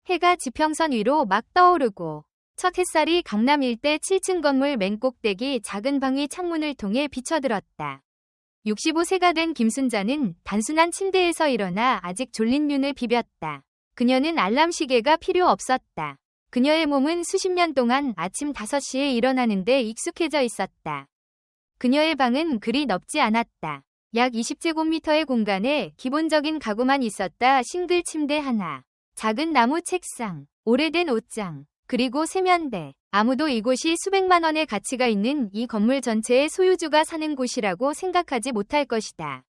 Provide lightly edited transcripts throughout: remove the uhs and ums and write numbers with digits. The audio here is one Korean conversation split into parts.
해가 지평선 위로 막 떠오르고 첫 햇살이 강남 일대 7층 건물 맨 꼭대기 작은 방위 창문을 통해 비쳐들었다. 65세가 된 김순자는 단순한 침대에서 일어나 아직 졸린 눈을 비볐다. 그녀는 알람 시계가 필요 없었다. 그녀의 몸은 수십 년 동안 아침 5시에 일어나는 데 익숙해져 있었다. 그녀의 방은 그리 넓지 않았다. 약 20제곱미터의 공간에 기본적인 가구만 있었다. 싱글 침대 하나, 작은 나무 책상, 오래된 옷장, 그리고 세면대. 아무도 이곳이 수백만 원의 가치가 있는 이 건물 전체의 소유주가 사는 곳이라고 생각하지 못할 것이다.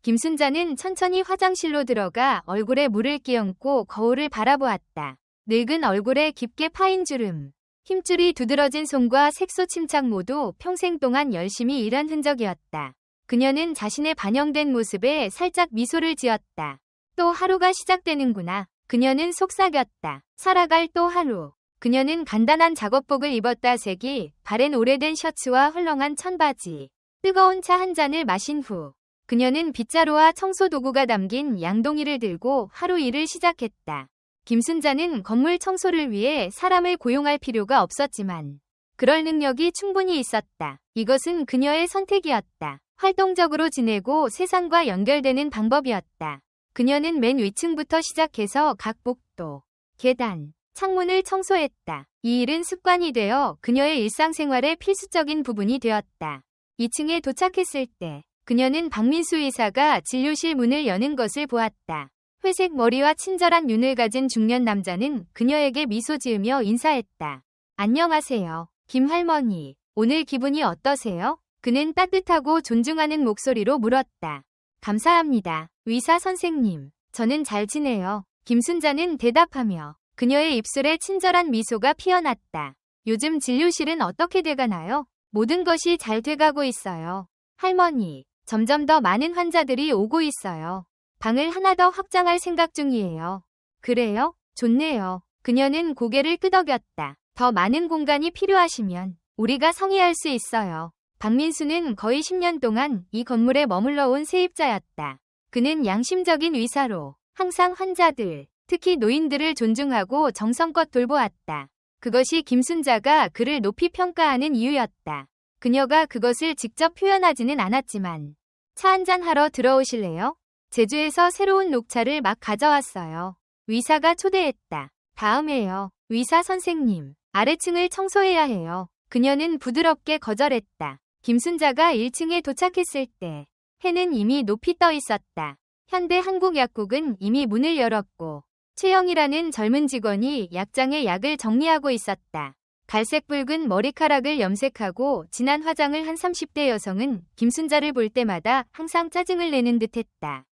김순자는 천천히 화장실로 들어가 얼굴에 물을 끼얹고 거울을 바라보았다. 늙은 얼굴에 깊게 파인 주름, 힘줄이 두드러진 손과 색소 침착 모두 평생 동안 열심히 일한 흔적이었다. 그녀는 자신의 반영된 모습에 살짝 미소를 지었다. 또 하루가 시작되는구나. 그녀는 속삭였다. 살아갈 또 하루. 그녀는 간단한 작업복을 입었다. 색이 바랜 오래된 셔츠와 헐렁한 천바지. 뜨거운 차 한 잔을 마신 후 그녀는 빗자루와 청소도구가 담긴 양동이를 들고 하루 일을 시작했다. 김순자는 건물 청소를 위해 사람을 고용할 필요가 없었지만 그럴 능력이 충분히 있었다. 이것은 그녀의 선택이었다. 활동적으로 지내고 세상과 연결되는 방법이었다. 그녀는 맨 위층부터 시작해서 각 복도, 계단, 창문을 청소했다. 이 일은 습관이 되어 그녀의 일상생활의 필수적인 부분이 되었다. 2층에 도착했을 때 그녀는 박민수 의사가 진료실 문을 여는 것을 보았다. 회색 머리와 친절한 눈을 가진 중년 남자는 그녀에게 미소 지으며 인사했다. 안녕하세요, 김 할머니. 오늘 기분이 어떠세요? 그는 따뜻하고 존중하는 목소리로 물었다. 감사합니다, 의사 선생님. 저는 잘 지내요. 김순자는 대답하며 그녀의 입술에 친절한 미소가 피어났다. 요즘 진료실은 어떻게 돼가나요? 모든 것이 잘 돼가고 있어요. 할머니, 점점 더 많은 환자들이 오고 있어요. 방을 하나 더 확장할 생각 중이에요. 그래요? 좋네요. 그녀는 고개를 끄덕였다. 더 많은 공간이 필요하시면 우리가 상의할 수 있어요. 박민수는 거의 10년 동안 이 건물에 머물러 온 세입자였다. 그는 양심적인 의사로 항상 환자들, 특히 노인들을 존중하고 정성껏 돌보았다. 그것이 김순자가 그를 높이 평가하는 이유였다. 그녀가 그것을 직접 표현하지는 않았지만 차 한잔 하러 들어오실래요? 제주에서 새로운 녹차를 막 가져왔어요. 의사가 초대했다. 다음에요. 의사 선생님, 아래층을 청소해야 해요. 그녀는 부드럽게 거절했다. 김순자가 1층에 도착했을 때 해는 이미 높이 떠 있었다. 현대 한국약국은 이미 문을 열었고 최영이라는 젊은 직원이 약장에 약을 정리하고 있었다. 갈색 붉은 머리카락을 염색하고 진한 화장을 한 30대 여성은 김순자를 볼 때마다 항상 짜증을 내는 듯했다.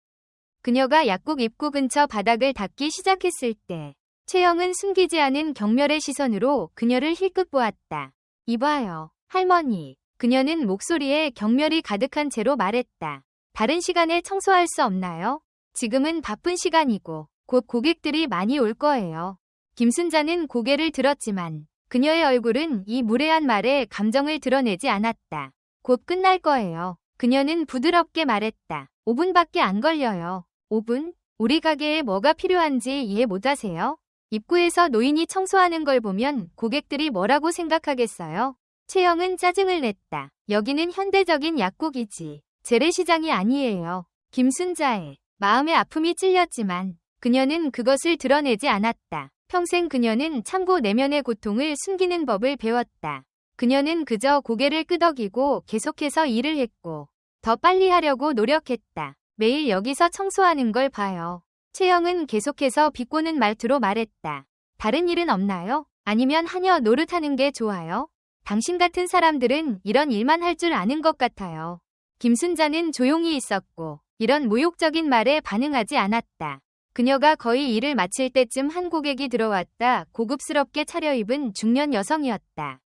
그녀가 약국 입구 근처 바닥을 닦기 시작했을 때 최영은 숨기지 않은 경멸의 시선으로 그녀를 힐끗 보았다. 이봐요, 할머니. 그녀는 목소리에 경멸이 가득한 채로 말했다. 다른 시간에 청소할 수 없나요? 지금은 바쁜 시간이고 곧 고객들이 많이 올 거예요. 김순자는 고개를 들었지만 그녀의 얼굴은 이 무례한 말에 감정을 드러내지 않았다. 곧 끝날 거예요. 그녀는 부드럽게 말했다. 5분밖에 안 걸려요. 5분? 우리 가게에 뭐가 필요한지 이해 못하세요? 입구에서 노인이 청소하는 걸 보면 고객들이 뭐라고 생각하겠어요? 최영은 짜증을 냈다. 여기는 현대적인 약국이지 재래시장이 아니에요. 김순자의 마음의 아픔이 찔렸지만 그녀는 그것을 드러내지 않았다. 평생 그녀는 참고 내면의 고통을 숨기는 법을 배웠다. 그녀는 그저 고개를 끄덕이고 계속해서 일을 했고 더 빨리 하려고 노력했다. 매일 여기서 청소하는 걸 봐요. 최영은 계속해서 비꼬는 말투로 말했다. 다른 일은 없나요? 아니면 하녀 노릇하는 게 좋아요? 당신 같은 사람들은 이런 일만 할 줄 아는 것 같아요. 김순자는 조용히 있었고 이런 모욕적인 말에 반응하지 않았다. 그녀가 거의 일을 마칠 때쯤 한 고객이 들어왔다. 고급스럽게 차려입은 중년 여성이었다.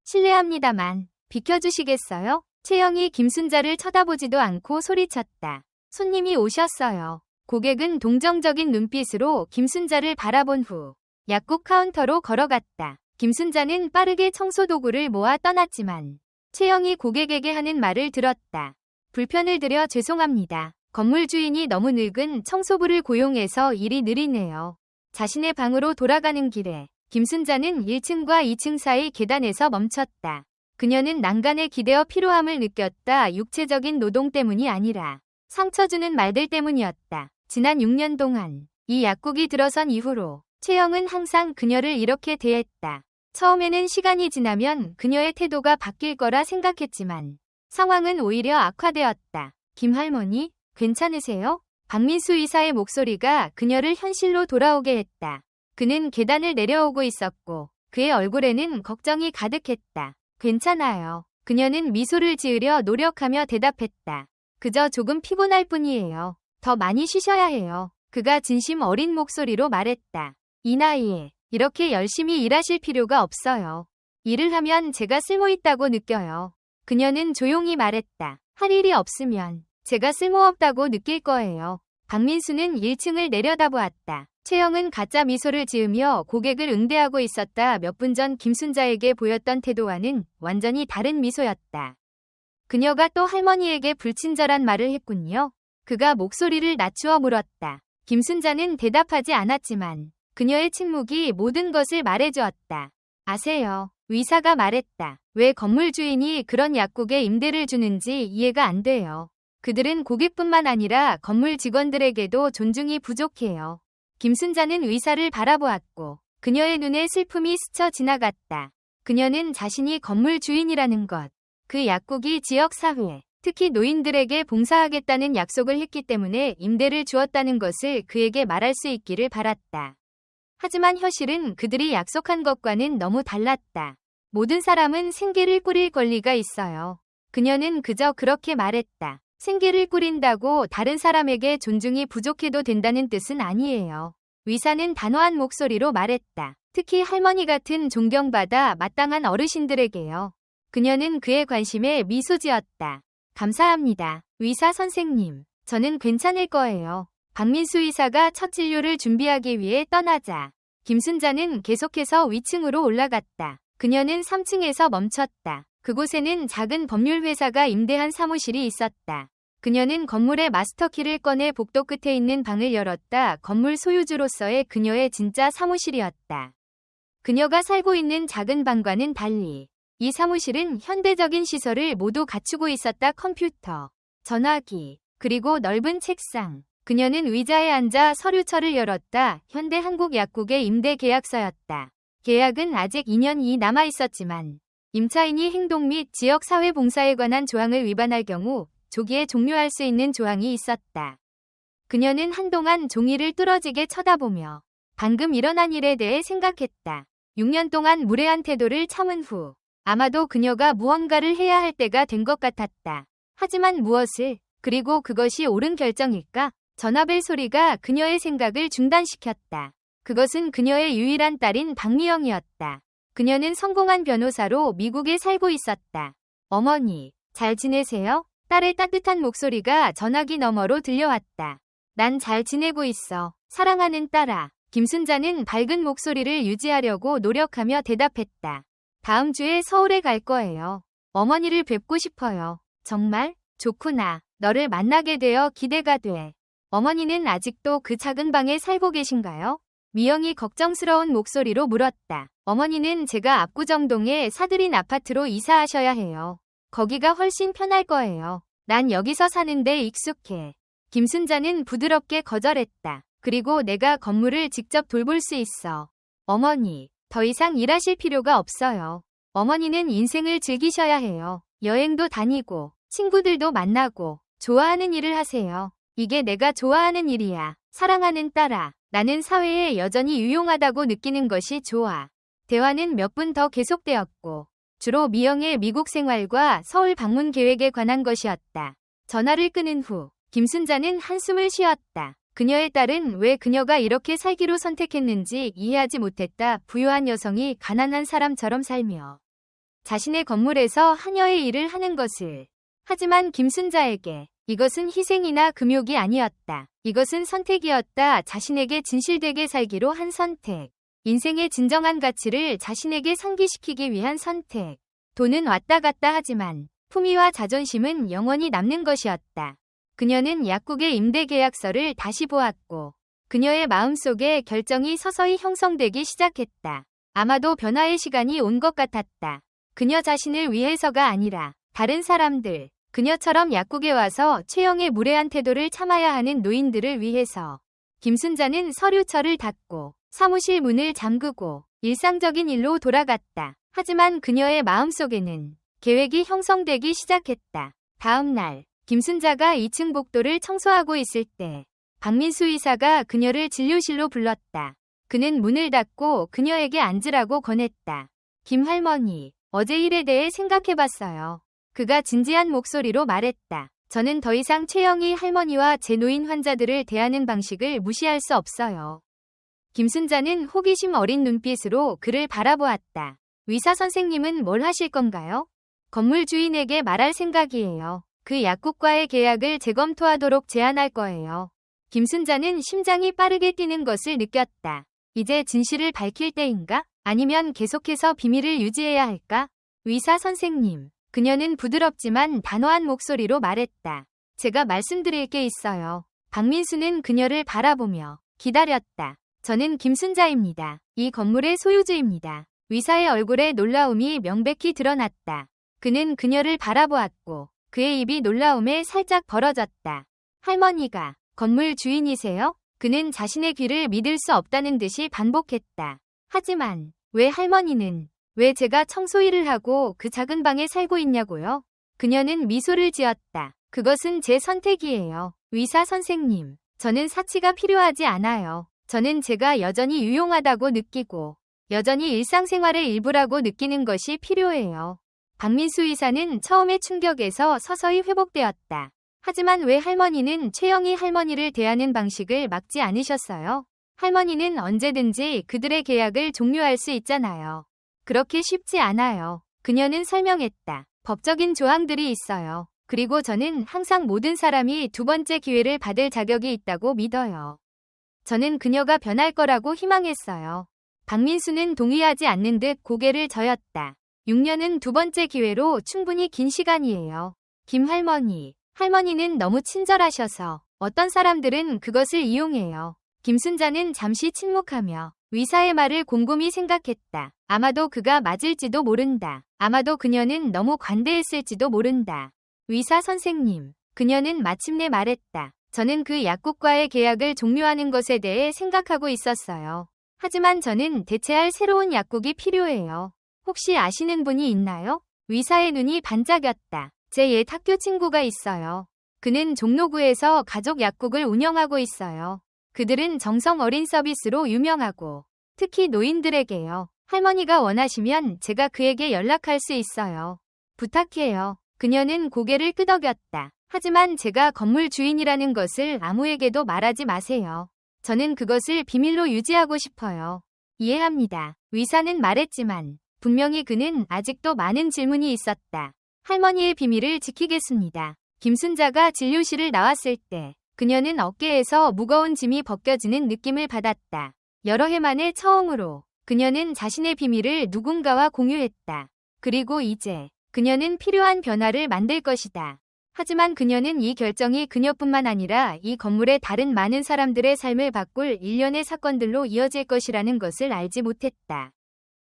실례합니다만 비켜주시겠어요? 최영이 김순자를 쳐다보지도 않고 소리쳤다. 손님이 오셨어요. 고객은 동정적인 눈빛으로 김순자를 바라본 후 약국 카운터로 걸어갔다. 김순자는 빠르게 청소도구를 모아 떠났지만 최영이 고객에게 하는 말을 들었다. 불편을 드려 죄송합니다. 건물 주인이 너무 늙은 청소부를 고용해서 일이 느리네요. 자신의 방으로 돌아가는 길에 김순자는 1층과 2층 사이 계단에서 멈췄다. 그녀는 난간에 기대어 피로함을 느꼈다. 육체적인 노동 때문이 아니라 상처 주는 말들 때문이었다. 지난 6년 동안 이 약국이 들어선 이후로 최영은 항상 그녀를 이렇게 대했다. 처음에는 시간이 지나면 그녀의 태도가 바뀔 거라 생각했지만 상황은 오히려 악화되었다. 김할머니, 괜찮으세요? 박민수 의사의 목소리가 그녀를 현실로 돌아오게 했다. 그는 계단을 내려오고 있었고 그의 얼굴에는 걱정이 가득했다. 괜찮아요. 그녀는 미소를 지으려 노력하며 대답했다. 그저 조금 피곤할 뿐이에요. 더 많이 쉬셔야 해요. 그가 진심 어린 목소리로 말했다. 이 나이에 이렇게 열심히 일하실 필요가 없어요. 일을 하면 제가 쓸모있다고 느껴요. 그녀는 조용히 말했다. 할 일이 없으면 제가 쓸모없다고 느낄 거예요. 박민수는 1층을 내려다보았다. 최영은 가짜 미소를 지으며 고객을 응대하고 있었다. 몇 분 전 김순자에게 보였던 태도와는 완전히 다른 미소였다. 그녀가 또 할머니에게 불친절한 말을 했군요. 그가 목소리를 낮추어 물었다. 김순자는 대답하지 않았지만 그녀의 침묵이 모든 것을 말해주었다. 아세요? 의사가 말했다. 왜 건물 주인이 그런 약국에 임대를 주는지 이해가 안 돼요. 그들은 고객뿐만 아니라 건물 직원들에게도 존중이 부족해요. 김순자는 의사를 바라보았고 그녀의 눈에 슬픔이 스쳐 지나갔다. 그녀는 자신이 건물 주인이라는 것, 그 약국이 지역사회, 특히 노인들에게 봉사하겠다는 약속을 했기 때문에 임대를 주었다는 것을 그에게 말할 수 있기를 바랐다. 하지만 현실은 그들이 약속한 것과는 너무 달랐다. 모든 사람은 생계를 꾸릴 권리가 있어요. 그녀는 그저 그렇게 말했다. 생계를 꾸린다고 다른 사람에게 존중이 부족해도 된다는 뜻은 아니에요. 의사는 단호한 목소리로 말했다. 특히 할머니 같은 존경받아 마땅한 어르신들에게요. 그녀는 그의 관심에 미소 지었다. 감사합니다. 의사 선생님. 저는 괜찮을 거예요. 박민수 의사가 첫 진료를 준비하기 위해 떠나자 김순자는 계속해서 위층으로 올라갔다. 그녀는 3층에서 멈췄다. 그곳에는 작은 법률회사가 임대한 사무실이 있었다. 그녀는 건물의 마스터키를 꺼내 복도 끝에 있는 방을 열었다. 건물 소유주로서의 그녀의 진짜 사무실이었다. 그녀가 살고 있는 작은 방과는 달리 이 사무실은 현대적인 시설을 모두 갖추고 있었다. 컴퓨터, 전화기, 그리고 넓은 책상. 그녀는 의자에 앉아 서류철을 열었다. 현대 한국 약국의 임대 계약서였다. 계약은 아직 2년이 남아 있었지만 임차인이 행동 및 지역 사회 봉사에 관한 조항을 위반할 경우 조기에 종료할 수 있는 조항이 있었다. 그녀는 한동안 종이를 뚫어지게 쳐다보며 방금 일어난 일에 대해 생각했다. 6년 동안 무례한 태도를 참은 후 아마도 그녀가 무언가를 해야 할 때가 된 것 같았다. 하지만 무엇을, 그리고 그것이 옳은 결정일까? 전화벨 소리가 그녀의 생각을 중단시켰다. 그것은 그녀의 유일한 딸인 박미영이었다. 그녀는 성공한 변호사로 미국에 살고 있었다. 어머니, 잘 지내세요? 딸의 따뜻한 목소리가 전화기 너머로 들려왔다. 난 잘 지내고 있어. 사랑하는 딸아. 김순자는 밝은 목소리를 유지하려고 노력하며 대답했다. 다음 주에 서울에 갈 거예요. 어머니를 뵙고 싶어요. 정말? 좋구나. 너를 만나게 되어 기대가 돼. 어머니는 아직도 그 작은 방에 살고 계신가요? 미영이 걱정스러운 목소리로 물었다. 어머니는 제가 압구정동에 사들인 아파트로 이사하셔야 해요. 거기가 훨씬 편할 거예요. 난 여기서 사는데 익숙해. 김순자는 부드럽게 거절했다. 그리고 내가 건물을 직접 돌볼 수 있어. 어머니, 더 이상 일하실 필요가 없어요. 어머니는 인생을 즐기셔야 해요. 여행도 다니고, 친구들도 만나고, 좋아하는 일을 하세요. 이게 내가 좋아하는 일이야. 사랑하는 딸아. 나는 사회에 여전히 유용하다고 느끼는 것이 좋아. 대화는 몇 분 더 계속되었고, 주로 미영의 미국 생활과 서울 방문 계획에 관한 것이었다. 전화를 끊은 후, 김순자는 한숨을 쉬었다. 그녀의 딸은 왜 그녀가 이렇게 살기로 선택했는지 이해하지 못했다. 부유한 여성이 가난한 사람처럼 살며 자신의 건물에서 하녀의 일을 하는 것을. 하지만 김순자에게 이것은 희생이나 금욕이 아니었다. 이것은 선택이었다. 자신에게 진실되게 살기로 한 선택. 인생의 진정한 가치를 자신에게 상기시키기 위한 선택. 돈은 왔다 갔다 하지만 품위와 자존심은 영원히 남는 것이었다. 그녀는 약국의 임대 계약서를 다시 보았고 그녀의 마음속에 결정이 서서히 형성되기 시작했다. 아마도 변화의 시간이 온 것 같았다. 그녀 자신을 위해서가 아니라 다른 사람들, 그녀처럼 약국에 와서 최영의 무례한 태도를 참아야 하는 노인들을 위해서. 김순자는 서류철을 닫고 사무실 문을 잠그고 일상적인 일로 돌아갔다. 하지만 그녀의 마음속에는 계획이 형성되기 시작했다. 다음 날, 김순자가 2층 복도를 청소하고 있을 때 박민수 의사가 그녀를 진료실로 불렀다. 그는 문을 닫고 그녀에게 앉으라고 권했다. 김 할머니, 어제 일에 대해 생각해봤어요. 그가 진지한 목소리로 말했다. 저는 더 이상 최영희 할머니와 제 노인 환자들을 대하는 방식을 무시할 수 없어요. 김순자는 호기심 어린 눈빛으로 그를 바라보았다. 의사 선생님은 뭘 하실 건가요? 건물 주인에게 말할 생각이에요. 그 약국과의 계약을 재검토하도록 제안할 거예요. 김순자는 심장이 빠르게 뛰는 것을 느꼈다. 이제 진실을 밝힐 때인가? 아니면 계속해서 비밀을 유지해야 할까? 의사 선생님. 그녀는 부드럽지만 단호한 목소리로 말했다. 제가 말씀드릴 게 있어요. 박민수는 그녀를 바라보며 기다렸다. 저는 김순자입니다. 이 건물의 소유주입니다. 의사의 얼굴에 놀라움이 명백히 드러났다. 그는 그녀를 바라보았고 그의 입이 놀라움에 살짝 벌어졌다. 할머니가 건물 주인이세요? 그는 자신의 귀를 믿을 수 없다는 듯이 반복했다. 하지만 왜 할머니는, 왜 제가 청소 일을 하고 그 작은 방에 살고 있냐고요? 그녀는 미소를 지었다. 그것은 제 선택이에요. 의사 선생님, 저는 사치가 필요하지 않아요. 저는 제가 여전히 유용하다고 느끼고 여전히 일상생활의 일부라고 느끼는 것이 필요해요. 박민수 의사는 처음의 충격에서 서서히 회복되었다. 하지만 왜 할머니는 최영희 할머니를 대하는 방식을 막지 않으셨어요? 할머니는 언제든지 그들의 계약을 종료할 수 있잖아요. 그렇게 쉽지 않아요. 그녀는 설명했다. 법적인 조항들이 있어요. 그리고 저는 항상 모든 사람이 두 번째 기회를 받을 자격이 있다고 믿어요. 저는 그녀가 변할 거라고 희망했어요. 박민수는 동의하지 않는 듯 고개를 저었다. 6년은 두 번째 기회로 충분히 긴 시간이에요. 김 할머니. 할머니는 너무 친절하셔서 어떤 사람들은 그것을 이용해요. 김순자는 잠시 침묵하며 의사의 말을 곰곰이 생각했다. 아마도 그가 맞을지도 모른다. 아마도 그녀는 너무 관대했을지도 모른다. 의사 선생님. 그녀는 마침내 말했다. 저는 그 약국과의 계약을 종료하는 것에 대해 생각하고 있었어요. 하지만 저는 대체할 새로운 약국이 필요해요. 혹시 아시는 분이 있나요? 의사의 눈이 반짝였다. 제 옛 학교 친구가 있어요. 그는 종로구에서 가족 약국을 운영하고 있어요. 그들은 정성 어린 서비스로 유명하고 특히 노인들에게요. 할머니가 원하시면 제가 그에게 연락할 수 있어요. 부탁해요. 그녀는 고개를 끄덕였다. 하지만 제가 건물 주인이라는 것을 아무에게도 말하지 마세요. 저는 그것을 비밀로 유지하고 싶어요. 이해합니다. 의사는 말했지만 분명히 그는 아직도 많은 질문이 있었다. 할머니의 비밀을 지키겠습니다. 김순자가 진료실을 나왔을 때 그녀는 어깨에서 무거운 짐이 벗겨지는 느낌을 받았다. 여러 해 만에 처음으로 그녀는 자신의 비밀을 누군가와 공유했다. 그리고 이제 그녀는 필요한 변화를 만들 것이다. 하지만 그녀는 이 결정이 그녀뿐만 아니라 이 건물의 다른 많은 사람들의 삶을 바꿀 일련의 사건들로 이어질 것이라는 것을 알지 못했다.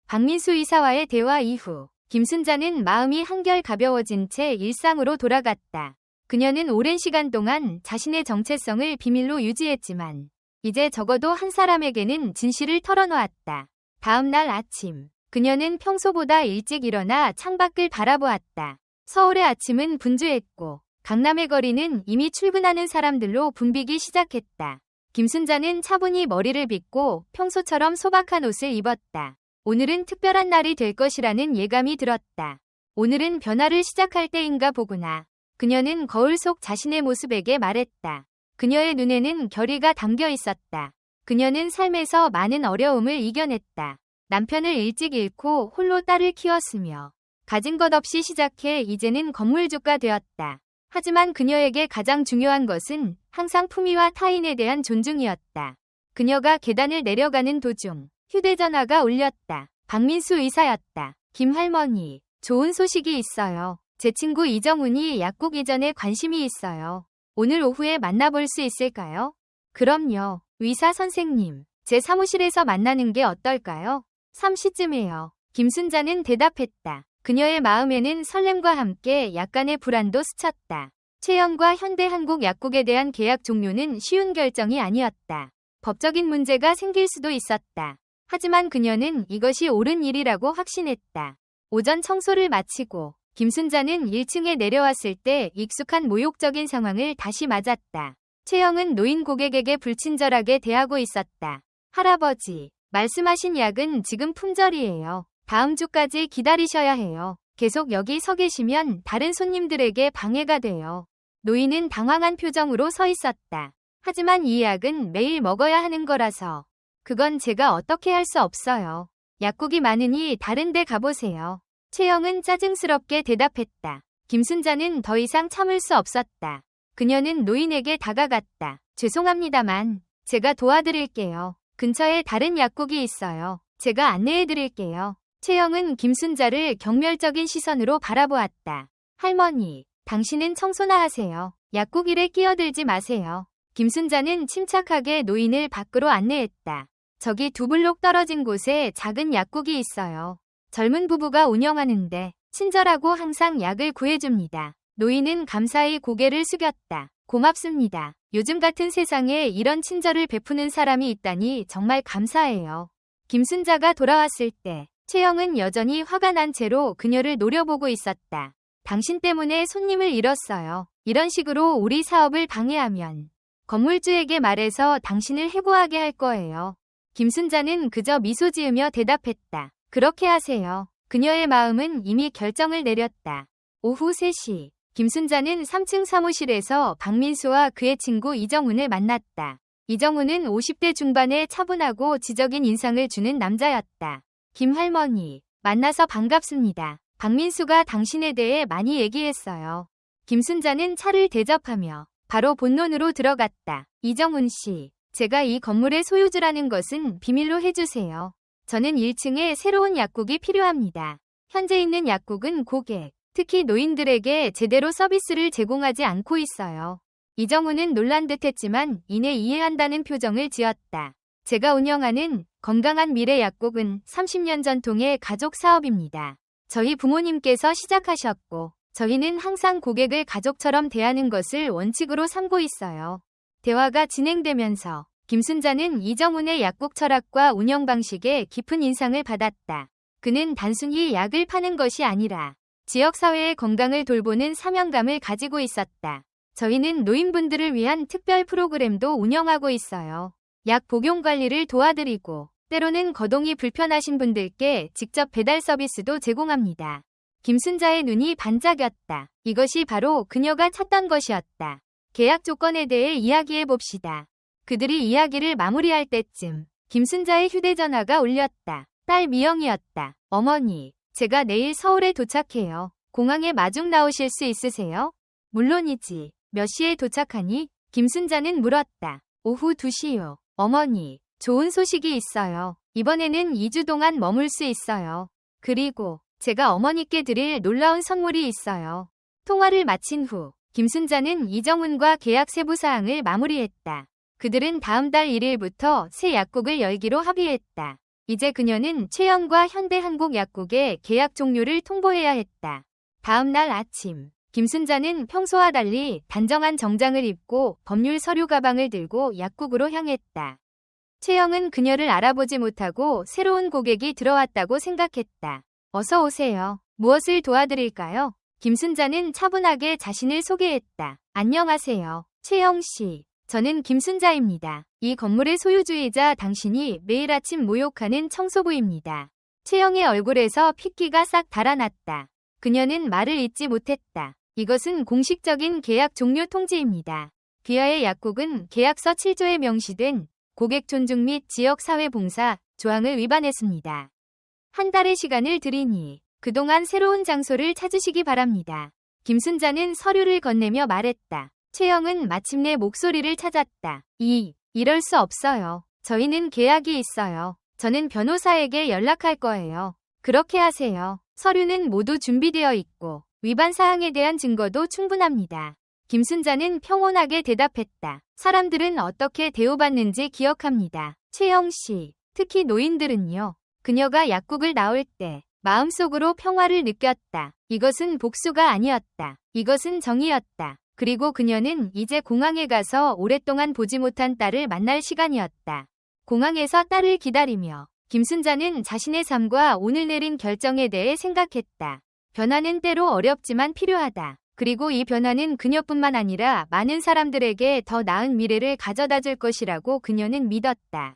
박민수 의사와의 대화 이후 김순자는 마음이 한결 가벼워진 채 일상으로 돌아갔다. 그녀는 오랜 시간 동안 자신의 정체성을 비밀로 유지했지만 이제 적어도 한 사람에게는 진실을 털어놓았다. 다음 날 아침, 그녀는 평소보다 일찍 일어나 창밖을 바라보았다. 서울의 아침은 분주했고 강남의 거리는 이미 출근하는 사람들로 붐비기 시작했다. 김순자는 차분히 머리를 빗고 평소처럼 소박한 옷을 입었다. 오늘은 특별한 날이 될 것이라는 예감이 들었다. 오늘은 변화를 시작할 때인가 보구나. 그녀는 거울 속 자신의 모습에게 말했다. 그녀의 눈에는 결의가 담겨 있었다. 그녀는 삶에서 많은 어려움을 이겨냈다. 남편을 일찍 잃고 홀로 딸을 키웠으며 가진 것 없이 시작해 이제는 건물주가 되었다. 하지만 그녀에게 가장 중요한 것은 항상 품위와 타인에 대한 존중이었다. 그녀가 계단을 내려가는 도중 휴대전화가 울렸다. 박민수 의사였다. 김 할머니, 좋은 소식이 있어요. 제 친구 이정훈이 약국 이전에 관심이 있어요. 오늘 오후에 만나볼 수 있을까요? 그럼요. 의사 선생님, 제 사무실에서 만나는 게 어떨까요? 3시쯤에요. 김순자는 대답했다. 그녀의 마음에는 설렘과 함께 약간의 불안도 스쳤다. 최영과 현대한국약국에 대한 계약 종료는 쉬운 결정이 아니었다. 법적인 문제가 생길 수도 있었다. 하지만 그녀는 이것이 옳은 일이라고 확신했다. 오전 청소를 마치고 김순자는 1층에 내려왔을 때 익숙한 모욕적인 상황을 다시 맞았다. 최영은 노인 고객에게 불친절하게 대하고 있었다. 할아버지, 말씀하신 약은 지금 품절이에요. 다음 주까지 기다리셔야 해요. 계속 여기 서 계시면 다른 손님들에게 방해가 돼요. 노인은 당황한 표정으로 서 있었다. 하지만 이 약은 매일 먹어야 하는 거라서 그건 제가 어떻게 할 수 없어요. 약국이 많으니 다른 데 가보세요. 최영은 짜증스럽게 대답했다. 김순자는 더 이상 참을 수 없었다. 그녀는 노인에게 다가갔다. 죄송합니다만 제가 도와드릴게요. 근처에 다른 약국이 있어요. 제가 안내해드릴게요. 최영은 김순자를 경멸적인 시선으로 바라보았다. 할머니, 당신은 청소나 하세요. 약국 일에 끼어들지 마세요. 김순자는 침착하게 노인을 밖으로 안내했다. 저기 2블록 떨어진 곳에 작은 약국이 있어요. 젊은 부부가 운영하는데 친절하고 항상 약을 구해줍니다. 노인은 감사히 고개를 숙였다. 고맙습니다. 요즘 같은 세상에 이런 친절을 베푸는 사람이 있다니 정말 감사해요. 김순자가 돌아왔을 때 최영은 여전히 화가 난 채로 그녀를 노려보고 있었다. 당신 때문에 손님을 잃었어요. 이런 식으로 우리 사업을 방해하면 건물주에게 말해서 당신을 해고하게 할 거예요. 김순자는 그저 미소 지으며 대답했다. 그렇게 하세요. 그녀의 마음은 이미 결정을 내렸다. 오후 3시, 김순자는 3층 사무실에서 박민수와 그의 친구 이정훈을 만났다. 이정훈은 50대 중반의 차분하고 지적인 인상을 주는 남자였다. 김할머니, 만나서 반갑습니다. 박민수가 당신에 대해 많이 얘기했어요. 김순자는 차를 대접하며 바로 본론으로 들어갔다. 이정훈 씨, 제가 이 건물의 소유주라는 것은 비밀로 해주세요. 저는 1층에 새로운 약국이 필요합니다. 현재 있는 약국은 고객, 특히 노인들에게 제대로 서비스를 제공하지 않고 있어요. 이정훈은 놀란 듯했지만 이내 이해한다는 표정을 지었다. 제가 운영하는 건강한 미래 약국은 30년 전통의 가족 사업입니다. 저희 부모님께서 시작하셨고 저희는 항상 고객을 가족처럼 대하는 것을 원칙으로 삼고 있어요. 대화가 진행되면서 김순자는 이정훈의 약국 철학과 운영 방식에 깊은 인상을 받았다. 그는 단순히 약을 파는 것이 아니라 지역사회의 건강을 돌보는 사명감을 가지고 있었다. 저희는 노인분들을 위한 특별 프로그램도 운영하고 있어요. 약 복용 관리를 도와드리고 때로는 거동이 불편하신 분들께 직접 배달 서비스도 제공합니다. 김순자의 눈이 반짝였다. 이것이 바로 그녀가 찾던 것이었다. 계약 조건에 대해 이야기해봅시다. 그들이 이야기를 마무리할 때쯤 김순자의 휴대전화가 울렸다. 딸 미영이었다. 어머니, 제가 내일 서울에 도착해요. 공항에 마중 나오실 수 있으세요? 물론이지. 몇 시에 도착하니? 김순자는 물었다. 오후 2시요. 어머니, 좋은 소식이 있어요. 이번에는 2주 동안 머물 수 있어요. 그리고 제가 어머니께 드릴 놀라운 선물이 있어요. 통화를 마친 후 김순자는 이정훈과 계약 세부 사항을 마무리했다. 그들은 다음 달 1일부터 새 약국을 열기로 합의했다. 이제 그녀는 최영과 현대한국약국의 계약 종료를 통보해야 했다. 다음 날 아침, 김순자는 평소와 달리 단정한 정장을 입고 법률 서류 가방을 들고 약국으로 향했다. 최영은 그녀를 알아보지 못하고 새로운 고객이 들어왔다고 생각했다. 어서 오세요. 무엇을 도와드릴까요? 김순자는 차분하게 자신을 소개했다. 안녕하세요. 최영 씨. 저는 김순자입니다. 이 건물의 소유주이자 당신이 매일 아침 모욕하는 청소부입니다. 최영의 얼굴에서 핏기가 싹 달아났다. 그녀는 말을 잇지 못했다. 이것은 공식적인 계약 종료 통지입니다. 귀하의 약국은 계약서 7조에 명시된 고객 존중 및 지역사회봉사 조항을 위반했습니다. 한 달의 시간을 드리니 그동안 새로운 장소를 찾으시기 바랍니다. 김순자는 서류를 건네며 말했다. 최영은 마침내 목소리를 찾았다. 이럴 수 없어요. 저희는 계약이 있어요. 저는 변호사에게 연락할 거예요. 그렇게 하세요. 서류는 모두 준비되어 있고 위반 사항에 대한 증거도 충분합니다. 김순자는 평온하게 대답했다. 사람들은 어떻게 대우받는지 기억합니다. 최영 씨, 특히 노인들은요. 그녀가 약국을 나올 때 마음속으로 평화를 느꼈다. 이것은 복수가 아니었다. 이것은 정의였다. 그리고 그녀는 이제 공항에 가서 오랫동안 보지 못한 딸을 만날 시간이었다. 공항에서 딸을 기다리며 김순자는 자신의 삶과 오늘 내린 결정에 대해 생각했다. 변화는 때로 어렵지만 필요하다. 그리고 이 변화는 그녀뿐만 아니라 많은 사람들에게 더 나은 미래를 가져다 줄 것이라고 그녀는 믿었다.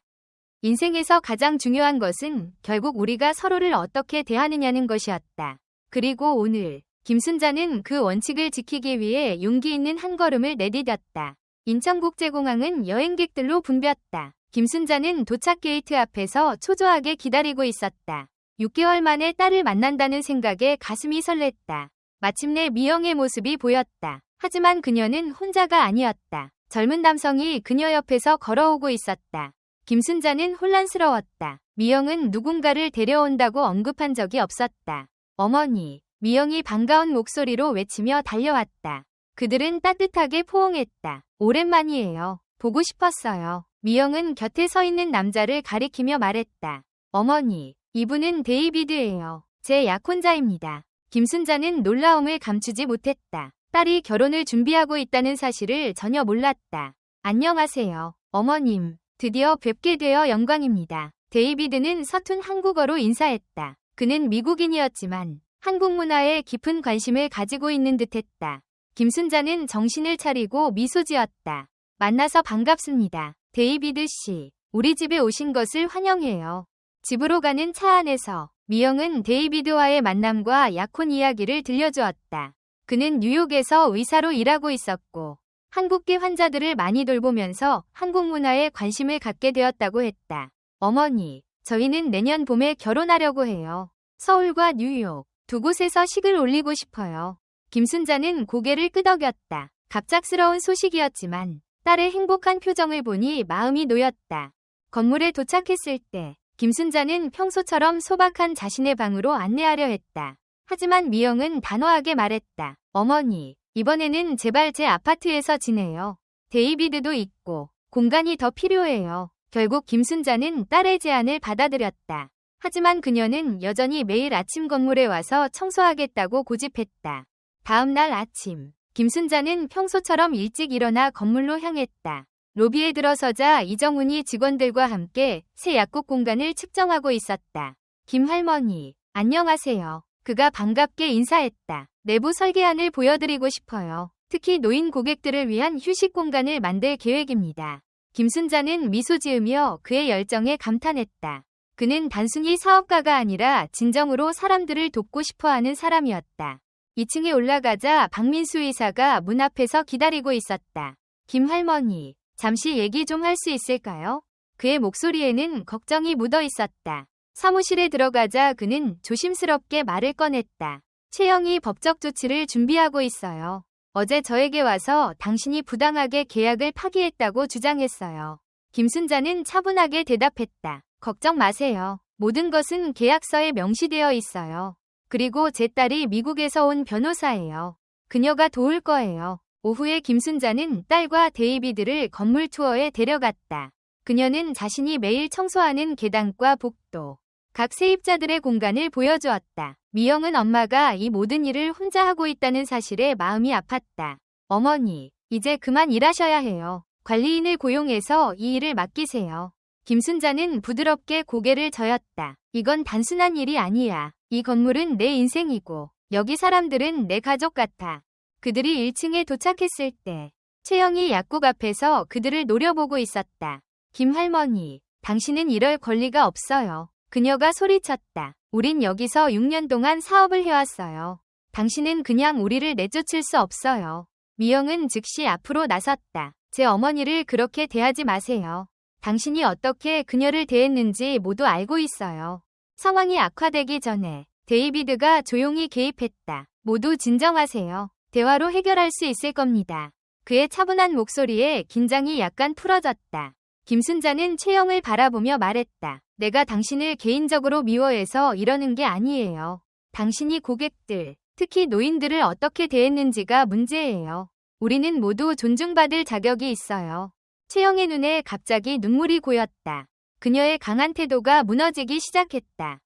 인생에서 가장 중요한 것은 결국 우리가 서로를 어떻게 대하느냐는 것이었다. 그리고 오늘 김순자는 그 원칙을 지키기 위해 용기 있는 한 걸음을 내디뎠다. 인천국제공항은 여행객들로 붐볐다. 김순자는 도착 게이트 앞에서 초조하게 기다리고 있었다. 6개월 만에 딸을 만난다는 생각에 가슴이 설렜다. 마침내 미영의 모습이 보였다. 하지만 그녀는 혼자가 아니었다. 젊은 남성이 그녀 옆에서 걸어오고 있었다. 김순자는 혼란스러웠다. 미영은 누군가를 데려온다고 언급한 적이 없었다. 어머니, 미영이 반가운 목소리로 외치며 달려왔다. 그들은 따뜻하게 포옹했다. 오랜만이에요. 보고 싶었어요. 미영은 곁에 서 있는 남자를 가리키며 말했다. 어머니, 이분은 데이비드예요. 제 약혼자입니다. 김순자는 놀라움을 감추지 못했다. 딸이 결혼을 준비하고 있다는 사실을 전혀 몰랐다. 안녕하세요, 어머님. 드디어 뵙게 되어 영광입니다. 데이비드는 서툰 한국어로 인사했다. 그는 미국인이었지만 한국 문화에 깊은 관심을 가지고 있는 듯했다. 김순자는 정신을 차리고 미소 지었다. 만나서 반갑습니다. 데이비드 씨, 우리 집에 오신 것을 환영해요. 집으로 가는 차 안에서 미영은 데이비드와의 만남과 약혼 이야기를 들려주었다. 그는 뉴욕에서 의사로 일하고 있었고 한국계 환자들을 많이 돌보면서 한국 문화에 관심을 갖게 되었다고 했다. 어머니, 저희는 내년 봄에 결혼하려고 해요. 서울과 뉴욕, 두 곳에서 식을 올리고 싶어요. 김순자는 고개를 끄덕였다. 갑작스러운 소식이었지만 딸의 행복한 표정을 보니 마음이 놓였다. 건물에 도착했을 때 김순자는 평소처럼 소박한 자신의 방으로 안내하려 했다. 하지만 미영은 단호하게 말했다. 어머니, 이번에는 제발 제 아파트에서 지내요. 데이비드도 있고 공간이 더 필요해요. 결국 김순자는 딸의 제안을 받아들였다. 하지만 그녀는 여전히 매일 아침 건물에 와서 청소하겠다고 고집했다. 다음 날 아침, 김순자는 평소처럼 일찍 일어나 건물로 향했다. 로비에 들어서자 이정훈이 직원들과 함께 새 약국 공간을 측정하고 있었다. 김할머니, 안녕하세요. 그가 반갑게 인사했다. 내부 설계안을 보여드리고 싶어요. 특히 노인 고객들을 위한 휴식 공간을 만들 계획입니다. 김순자는 미소 지으며 그의 열정에 감탄했다. 그는 단순히 사업가가 아니라 진정으로 사람들을 돕고 싶어하는 사람이었다. 2층에 올라가자 박민수 의사가 문 앞에서 기다리고 있었다. 김할머니, 잠시 얘기 좀 할 수 있을까요? 그의 목소리에는 걱정이 묻어 있었다. 사무실에 들어가자 그는 조심스럽게 말을 꺼냈다. 채영이 법적 조치를 준비하고 있어요. 어제 저에게 와서 당신이 부당하게 계약을 파기했다고 주장했어요. 김순자는 차분하게 대답했다. 걱정 마세요. 모든 것은 계약서에 명시되어 있어요. 그리고 제 딸이 미국에서 온 변호사예요. 그녀가 도울 거예요. 오후에 김순자는 딸과 데이비드를 건물 투어에 데려갔다. 그녀는 자신이 매일 청소하는 계단과 복도, 각 세입자들의 공간을 보여주었다. 미영은 엄마가 이 모든 일을 혼자 하고 있다는 사실에 마음이 아팠다. 어머니, 이제 그만 일하셔야 해요. 관리인을 고용해서 이 일을 맡기세요. 김순자는 부드럽게 고개를 저었다. 이건 단순한 일이 아니야. 이 건물은 내 인생이고 여기 사람들은 내 가족 같아. 그들이 1층에 도착했을 때 채영이 약국 앞에서 그들을 노려보고 있었다. 김할머니, 당신은 이럴 권리가 없어요. 그녀가 소리쳤다. 우린 여기서 6년 동안 사업을 해왔어요. 당신은 그냥 우리를 내쫓을 수 없어요. 미영은 즉시 앞으로 나섰다. 제 어머니를 그렇게 대하지 마세요. 당신이 어떻게 그녀를 대했는지 모두 알고 있어요. 상황이 악화되기 전에 데이비드가 조용히 개입했다. 모두 진정하세요. 대화로 해결할 수 있을 겁니다. 그의 차분한 목소리에 긴장이 약간 풀어졌다. 김순자는 채영을 바라보며 말했다. 내가 당신을 개인적으로 미워해서 이러는 게 아니에요. 당신이 고객들, 특히 노인들을 어떻게 대했는지가 문제예요. 우리는 모두 존중받을 자격이 있어요. 채영의 눈에 갑자기 눈물이 고였다. 그녀의 강한 태도가 무너지기 시작했다.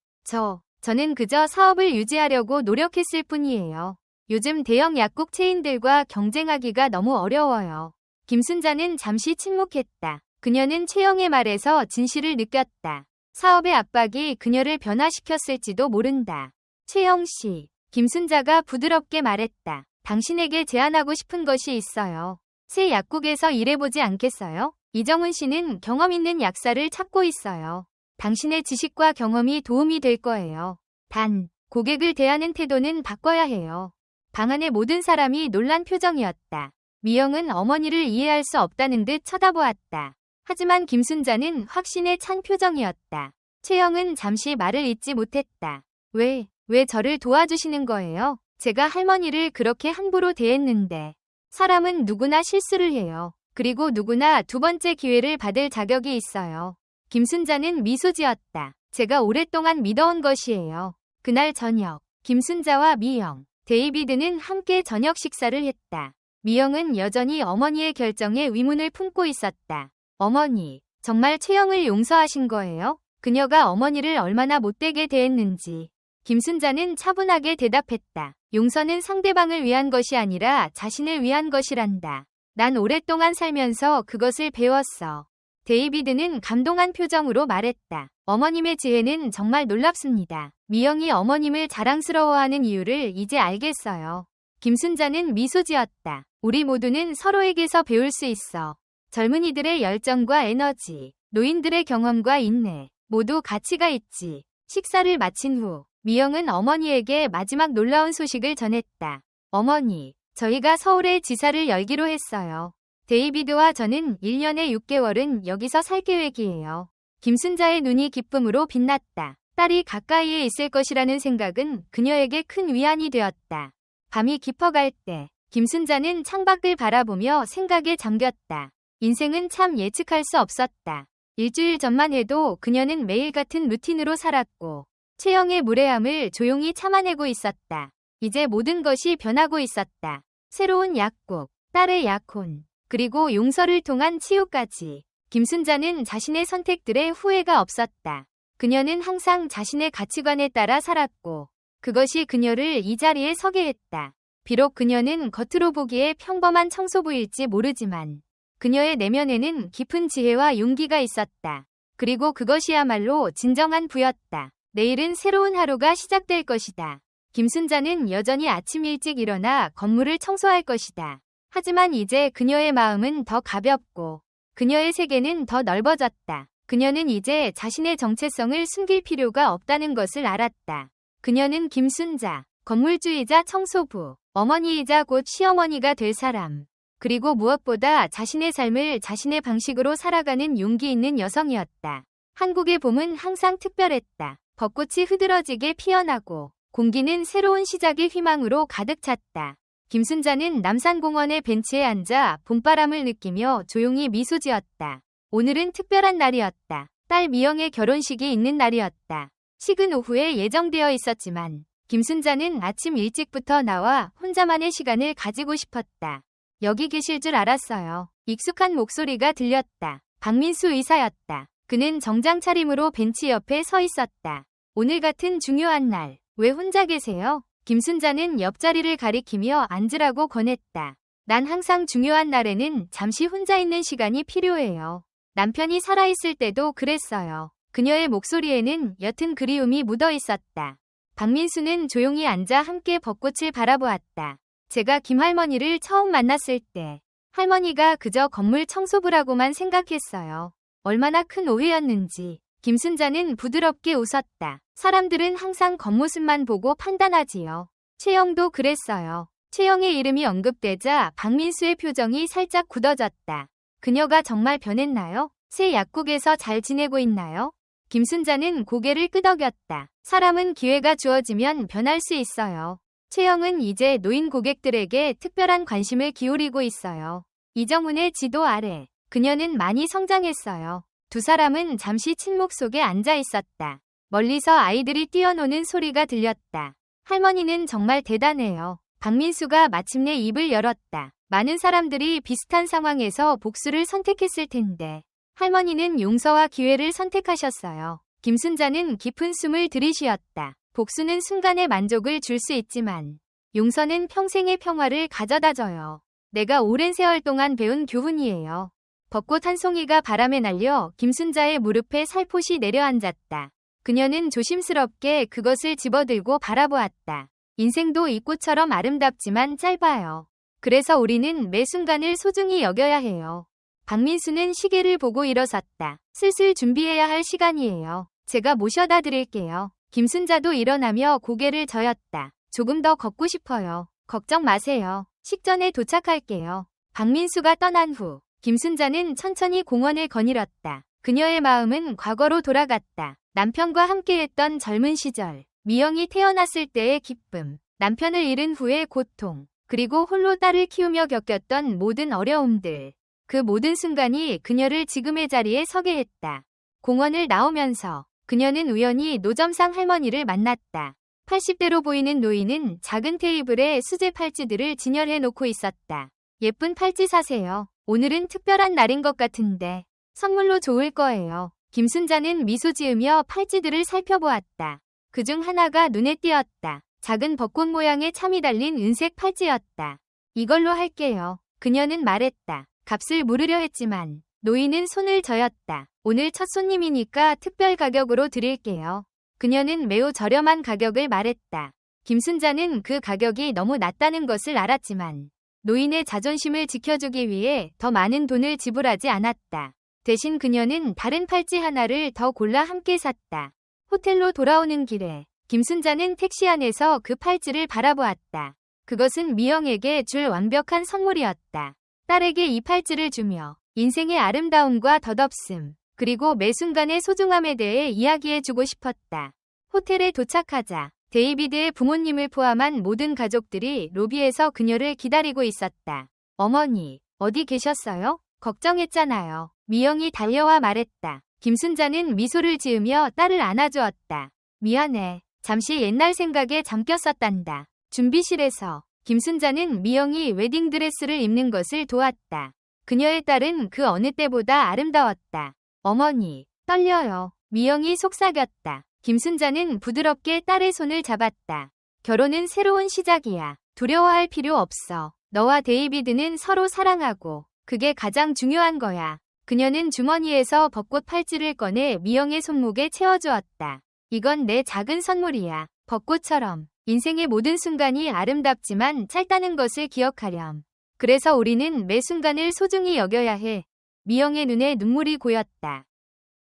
저는 그저 사업을 유지하려고 노력했을 뿐이에요. 요즘 대형 약국 체인들과 경쟁하기가 너무 어려워요. 김순자는 잠시 침묵했다. 그녀는 채영의 말에서 진실을 느꼈다. 사업의 압박이 그녀를 변화시켰을지도 모른다. 채영 씨, 김순자가 부드럽게 말했다. 당신에게 제안하고 싶은 것이 있어요. 새 약국에서 일해보지 않겠어요? 이정훈 씨는 경험 있는 약사를 찾고 있어요. 당신의 지식과 경험이 도움이 될 거예요. 단, 고객을 대하는 태도는 바꿔야 해요. 방 안의 모든 사람이 놀란 표정이었다. 미영은 어머니를 이해할 수 없다는 듯 쳐다보았다. 하지만 김순자는 확신에 찬 표정이었다. 채영은 잠시 말을 잇지 못했다. 왜 저를 도와주시는 거예요? 제가 할머니를 그렇게 함부로 대했는데. 사람은 누구나 실수를 해요. 그리고 누구나 두 번째 기회를 받을 자격이 있어요. 김순자는 미소 지었다. 제가 오랫동안 믿어온 것이에요. 그날 저녁, 김순자와 미영, 데이비드는 함께 저녁 식사를 했다. 미영은 여전히 어머니의 결정에 의문을 품고 있었다. 어머니, 정말 채영을 용서하신 거예요? 그녀가 어머니를 얼마나 못되게 대했는지. 김순자는 차분하게 대답했다. 용서는 상대방을 위한 것이 아니라 자신을 위한 것이란다. 난 오랫동안 살면서 그것을 배웠어. 데이비드는 감동한 표정으로 말했다. 어머님의 지혜는 정말 놀랍습니다. 미영이 어머님을 자랑스러워하는 이유를 이제 알겠어요. 김순자는 미소 지었다. 우리 모두는 서로에게서 배울 수 있어. 젊은이들의 열정과 에너지, 노인들의 경험과 인내, 모두 가치가 있지. 식사를 마친 후 미영은 어머니에게 마지막 놀라운 소식을 전했다. 어머니, 저희가 서울에 지사를 열기로 했어요. 데이비드와 저는 1년에 6개월은 여기서 살 계획이에요. 김순자의 눈이 기쁨으로 빛났다. 딸이 가까이에 있을 것이라는 생각은 그녀에게 큰 위안이 되었다. 밤이 깊어갈 때 김순자는 창밖을 바라보며 생각에 잠겼다. 인생은 참 예측할 수 없었다. 일주일 전만 해도 그녀는 매일 같은 루틴으로 살았고 채영의 무례함을 조용히 참아내고 있었다. 이제 모든 것이 변하고 있었다. 새로운 약국, 딸의 약혼, 그리고 용서를 통한 치유까지. 김순자는 자신의 선택들에 후회가 없었다. 그녀는 항상 자신의 가치관에 따라 살았고 그것이 그녀를 이 자리에 서게 했다. 비록 그녀는 겉으로 보기에 평범한 청소부일지 모르지만 그녀의 내면에는 깊은 지혜와 용기가 있었다. 그리고 그것이야말로 진정한 부였다. 내일은 새로운 하루가 시작될 것이다. 김순자는 여전히 아침 일찍 일어나 건물을 청소할 것이다. 하지만 이제 그녀의 마음은 더 가볍고 그녀의 세계는 더 넓어졌다. 그녀는 이제 자신의 정체성을 숨길 필요가 없다는 것을 알았다. 그녀는 김순자, 건물주이자 청소부, 어머니이자 곧 시어머니가 될 사람. 그리고 무엇보다 자신의 삶을 자신의 방식으로 살아가는 용기 있는 여성이었다. 한국의 봄은 항상 특별했다. 벚꽃이 흐드러지게 피어나고 공기는 새로운 시작의 희망으로 가득 찼다. 김순자는 남산공원의 벤치에 앉아 봄바람을 느끼며 조용히 미소 지었다. 오늘은 특별한 날이었다. 딸 미영의 결혼식이 있는 날이었다. 식은 오후에 예정되어 있었지만 김순자는 아침 일찍부터 나와 혼자만의 시간을 가지고 싶었다. 여기 계실 줄 알았어요. 익숙한 목소리가 들렸다. 박민수 의사였다. 그는 정장 차림으로 벤치 옆에 서 있었다. 오늘 같은 중요한 날, 왜 혼자 계세요? 김순자는 옆자리를 가리키며 앉으라고 권했다. 난 항상 중요한 날에는 잠시 혼자 있는 시간이 필요해요. 남편이 살아있을 때도 그랬어요. 그녀의 목소리에는 옅은 그리움이 묻어 있었다. 박민수는 조용히 앉아 함께 벚꽃을 바라보았다. 제가 김할머니를 처음 만났을 때 할머니가 그저 건물 청소부라고만 생각했어요. 얼마나 큰 오해였는지. 김순자는 부드럽게 웃었다. 사람들은 항상 겉모습만 보고 판단하지요. 채영도 그랬어요. 채영의 이름이 언급되자 박민수의 표정이 살짝 굳어졌다. 그녀가 정말 변했나요? 새 약국에서 잘 지내고 있나요? 김순자는 고개를 끄덕였다. 사람은 기회가 주어지면 변할 수 있어요. 채영은 이제 노인 고객들에게 특별한 관심을 기울이고 있어요. 이정훈의 지도 아래 그녀는 많이 성장했어요. 두 사람은 잠시 침묵 속에 앉아 있었다. 멀리서 아이들이 뛰어노는 소리가 들렸다. 할머니는 정말 대단해요. 박민수가 마침내 입을 열었다. 많은 사람들이 비슷한 상황에서 복수를 선택했을 텐데 할머니는 용서와 기회를 선택하셨어요. 김순자는 깊은 숨을 들이쉬었다. 복수는 순간의 만족을 줄 수 있지만 용서는 평생의 평화를 가져다줘요. 내가 오랜 세월 동안 배운 교훈이에요. 벚꽃 한 송이가 바람에 날려 김순자의 무릎에 살포시 내려앉았다. 그녀는 조심스럽게 그것을 집어들고 바라보았다. 인생도 이 꽃처럼 아름답지만 짧아요. 그래서 우리는 매 순간을 소중히 여겨야 해요. 박민수는 시계를 보고 일어섰다. 슬슬 준비해야 할 시간이에요. 제가 모셔다 드릴게요. 김순자도 일어나며 고개를 저었다. 조금 더 걷고 싶어요. 걱정 마세요. 식전에 도착할게요. 박민수가 떠난 후 김순자는 천천히 공원을 거닐었다. 그녀의 마음은 과거로 돌아갔다. 남편과 함께했던 젊은 시절, 미영이 태어났을 때의 기쁨, 남편을 잃은 후의 고통, 그리고 홀로 딸을 키우며 겪었던 모든 어려움들. 그 모든 순간이 그녀를 지금의 자리에 서게 했다. 공원을 나오면서 그녀는 우연히 노점상 할머니를 만났다. 80대로 보이는 노인은 작은 테이블에 수제 팔찌들을 진열해 놓고 있었다. 예쁜 팔찌 사세요. 오늘은 특별한 날인 것 같은데 선물로 좋을 거예요. 김순자는 미소 지으며 팔찌들을 살펴보았다. 그중 하나가 눈에 띄었다. 작은 벚꽃 모양의 참이 달린 은색 팔찌였다. 이걸로 할게요. 그녀는 말했다. 값을 물으려 했지만 노인은 손을 저었다. 오늘 첫 손님이니까 특별 가격으로 드릴게요. 그녀는 매우 저렴한 가격을 말했다. 김순자는 그 가격이 너무 낮다는 것을 알았지만 노인의 자존심을 지켜주기 위해 더 많은 돈을 지불하지 않았다. 대신 그녀는 다른 팔찌 하나를 더 골라 함께 샀다. 호텔로 돌아오는 길에 김순자는 택시 안에서 그 팔찌를 바라보았다. 그것은 미영에게 줄 완벽한 선물이었다. 딸에게 이 팔찌를 주며 인생의 아름다움과 덧없음, 그리고 매 순간의 소중함에 대해 이야기해주고 싶었다. 호텔에 도착하자 데이비드의 부모님을 포함한 모든 가족들이 로비에서 그녀를 기다리고 있었다. 어머니, 어디 계셨어요? 걱정했잖아요. 미영이 달려와 말했다. 김순자는 미소를 지으며 딸을 안아주었다. 미안해. 잠시 옛날 생각에 잠겼었단다. 준비실에서 김순자는 미영이 웨딩드레스를 입는 것을 도왔다. 그녀의 딸은 그 어느 때보다 아름다웠다. 어머니, 떨려요. 미영이 속삭였다. 김순자는 부드럽게 딸의 손을 잡았다. 결혼은 새로운 시작이야. 두려워할 필요 없어. 너와 데이비드는 서로 사랑하고 그게 가장 중요한 거야. 그녀는 주머니에서 벚꽃 팔찌를 꺼내 미영의 손목에 채워주었다. 이건 내 작은 선물이야. 벚꽃처럼 인생의 모든 순간이 아름답지만 짧다는 것을 기억하렴. 그래서 우리는 매 순간을 소중히 여겨야 해. 미영의 눈에 눈물이 고였다.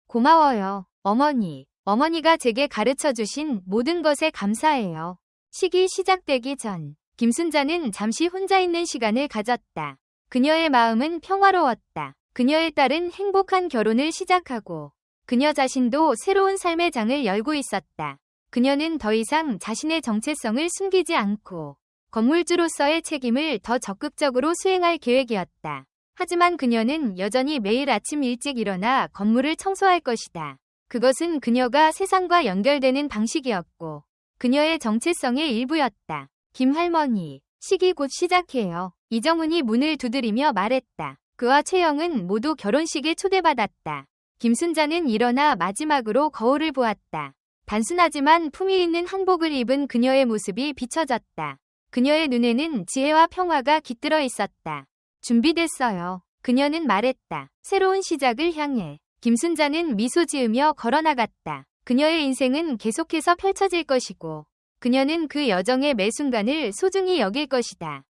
고마워요, 어머니. 어머니가 제게 가르쳐주신 모든 것에 감사해요. 식이 시작되기 전 김순자는 잠시 혼자 있는 시간을 가졌다. 그녀의 마음은 평화로웠다. 그녀의 딸은 행복한 결혼을 시작하고 그녀 자신도 새로운 삶의 장을 열고 있었다. 그녀는 더 이상 자신의 정체성을 숨기지 않고 건물주로서의 책임을 더 적극적으로 수행할 계획이었다. 하지만 그녀는 여전히 매일 아침 일찍 일어나 건물을 청소할 것이다. 그것은 그녀가 세상과 연결되는 방식이었고 그녀의 정체성의 일부였다. 김할머니, 식이 곧 시작해요. 이정훈이 문을 두드리며 말했다. 그와 최영은 모두 결혼식에 초대받았다. 김순자는 일어나 마지막으로 거울을 보았다. 단순하지만 품위 있는 한복을 입은 그녀의 모습이 비춰졌다. 그녀의 눈에는 지혜와 평화가 깃들어 있었다. 준비됐어요. 그녀는 말했다. 새로운 시작을 향해. 김순자는 미소 지으며 걸어나갔다. 그녀의 인생은 계속해서 펼쳐질 것이고 그녀는 그 여정의 매 순간을 소중히 여길 것이다.